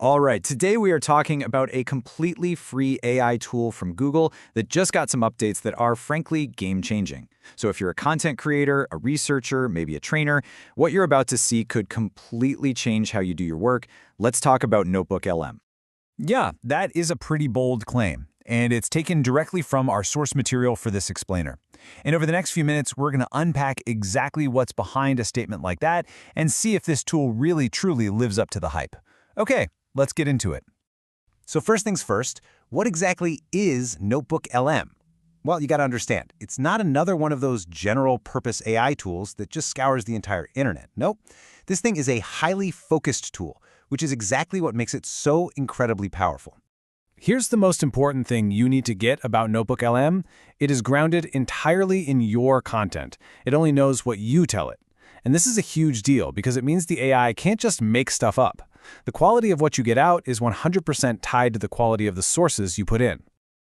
All right, today we are talking about a completely free AI tool from Google that just got some updates that are frankly game-changing. So if you're a content creator, a researcher, maybe a trainer, what you're about to see could completely change how you do your work. Let's talk about NotebookLM. Yeah, that is a pretty bold claim, and it's taken directly from our source material for this explainer. And over the next few minutes, we're going to unpack exactly what's behind a statement like that and see if this tool really truly lives up to the hype. Okay, let's get into it. So first things first, what exactly is NotebookLM? Well, you got to understand, it's not another one of those general-purpose AI tools that just scours the entire internet. Nope. This thing is a highly focused tool, which is exactly what makes it so incredibly powerful. Here's the most important thing you need to get about NotebookLM. It is grounded entirely in your content. It only knows what you tell it. And this is a huge deal because it means the AI can't just make stuff up. The quality of what you get out is 100% tied to the quality of the sources you put in.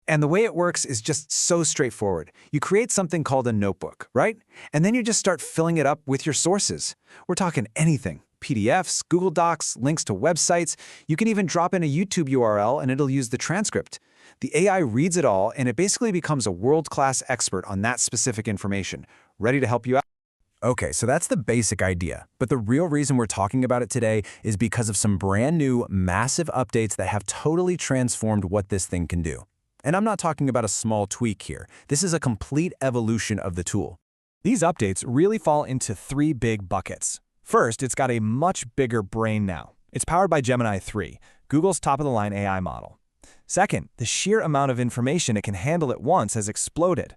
And the way it works is just so straightforward. You create something called a notebook, right? And then you just start filling it up with your sources. We're talking anything. PDFs, Google Docs, links to websites. You can even drop in a YouTube URL and it'll use the transcript. The AI reads it all and it basically becomes a world-class expert on that specific information, ready to help you out. Okay, so that's the basic idea. But the real reason we're talking about it today is because of some brand new, massive updates that have totally transformed what this thing can do. And I'm not talking about a small tweak here. This is a complete evolution of the tool. These updates really fall into three big buckets. First, it's got a much bigger brain now. It's powered by Gemini 3, Google's top-of-the-line AI model. Second, the sheer amount of information it can handle at once has exploded.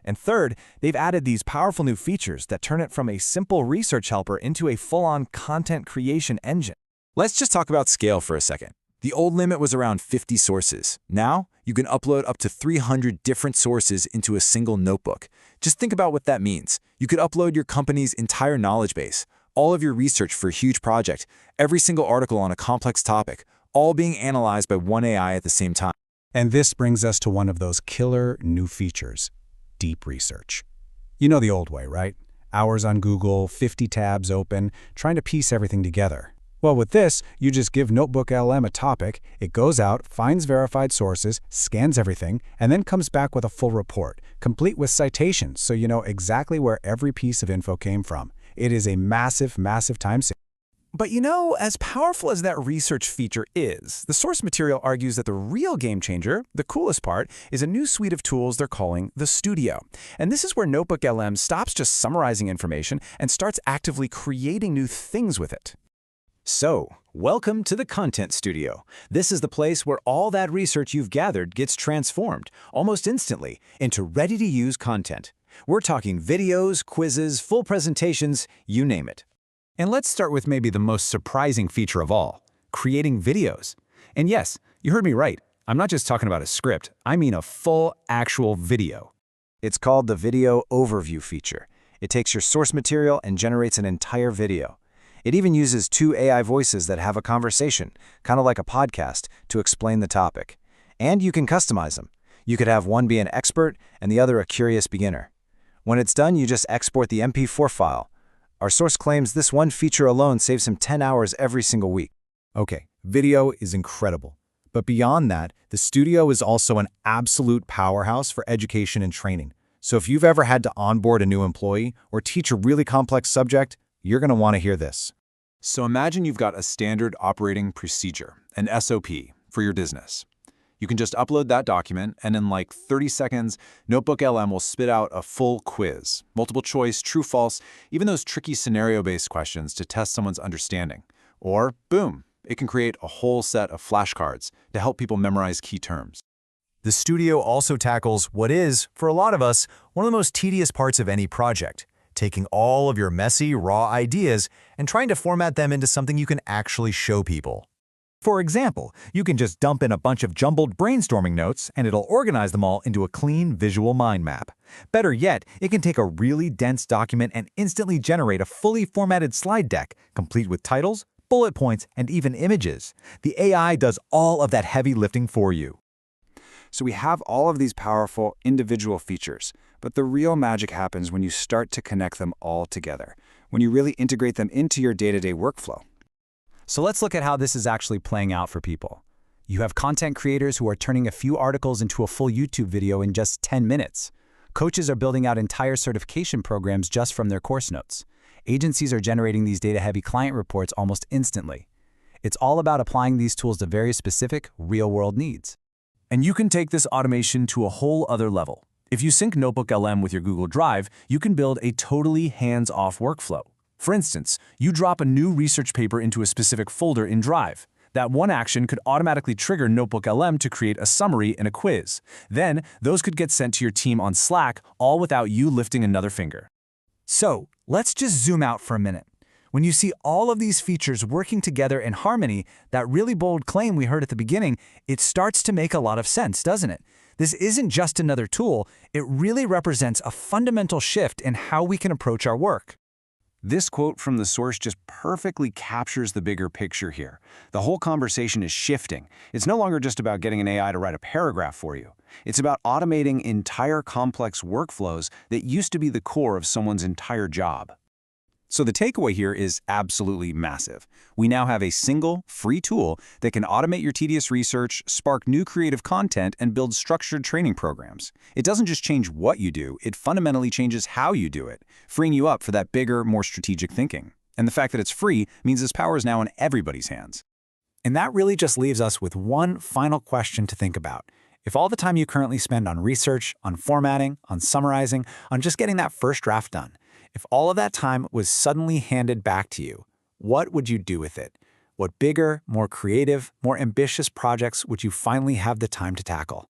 And third, they've added these powerful new features that turn it from a simple research helper into a full-on content creation engine. Let's just talk about scale for a second. The old limit was around 50 sources. Now, you can upload up to 300 different sources into a single notebook. Just think about what that means. You could upload your company's entire knowledge base, all of your research for a huge project, every single article on a complex topic, all being analyzed by one AI at the same time. And this brings us to one of those killer new features, deep research. You know the old way, right? Hours on Google, 50 tabs open, trying to piece everything together. Well, with this, you just give NotebookLM a topic, it goes out, finds verified sources, scans everything, and then comes back with a full report, complete with citations so you know exactly where every piece of info came from. It is a massive, massive time saver. But you know, as powerful as that research feature is, the source material argues that the real game changer, the coolest part, is a new suite of tools they're calling the Studio. And this is where NotebookLM stops just summarizing information and starts actively creating new things with it. So, welcome to the Content Studio. This is the place where all that research you've gathered gets transformed, almost instantly, into ready-to-use content. We're talking videos, quizzes, full presentations, you name it. And let's start with maybe the most surprising feature of all, creating videos. And yes, you heard me right. I'm not just talking about a script, I mean a full, actual video. It's called the Video Overview feature. It takes your source material and generates an entire video. It even uses two AI voices that have a conversation, kind of like a podcast, to explain the topic. And you can customize them. You could have one be an expert and the other a curious beginner. When it's done, you just export the MP4 file. Our source claims this one feature alone saves him 10 hours every single week. Okay, video is incredible. But beyond that, the Studio is also an absolute powerhouse for education and training. So if you've ever had to onboard a new employee or teach a really complex subject, you're going to want to hear this. So imagine you've got a standard operating procedure, an SOP, for your business. You can just upload that document, and in like 30 seconds, NotebookLM will spit out a full quiz, multiple choice, true, false, even those tricky scenario-based questions to test someone's understanding. Or, boom, it can create a whole set of flashcards to help people memorize key terms. The Studio also tackles what is, for a lot of us, one of the most tedious parts of any project, taking all of your messy, raw ideas and trying to format them into something you can actually show people. For example, you can just dump in a bunch of jumbled brainstorming notes and it'll organize them all into a clean visual mind map. Better yet, it can take a really dense document and instantly generate a fully formatted slide deck, complete with titles, bullet points, and even images. The AI does all of that heavy lifting for you. So we have all of these powerful individual features, but the real magic happens when you start to connect them all together, when you really integrate them into your day-to-day workflow. So let's look at how this is actually playing out for people. You have content creators who are turning a few articles into a full YouTube video in just 10 minutes. Coaches are building out entire certification programs just from their course notes. Agencies are generating these data-heavy client reports almost instantly. It's all about applying these tools to very specific, real-world needs. And you can take this automation to a whole other level. If you sync NotebookLM with your Google Drive, you can build a totally hands-off workflow. For instance, you drop a new research paper into a specific folder in Drive. That one action could automatically trigger NotebookLM to create a summary and a quiz. Then, those could get sent to your team on Slack, all without you lifting another finger. So, let's just zoom out for a minute. When you see all of these features working together in harmony, that really bold claim we heard at the beginning, it starts to make a lot of sense, doesn't it? This isn't just another tool, it really represents a fundamental shift in how we can approach our work. This quote from the source just perfectly captures the bigger picture here. The whole conversation is shifting. It's no longer just about getting an AI to write a paragraph for you. It's about automating entire complex workflows that used to be the core of someone's entire job. So the takeaway here is absolutely massive. We now have a single, free tool that can automate your tedious research, spark new creative content, and build structured training programs. It doesn't just change what you do, it fundamentally changes how you do it, freeing you up for that bigger, more strategic thinking. And the fact that it's free means this power is now in everybody's hands. And that really just leaves us with one final question to think about. If all the time you currently spend on research, on formatting, on summarizing, on just getting that first draft done, if all of that time was suddenly handed back to you, what would you do with it? What bigger, more creative, more ambitious projects would you finally have the time to tackle?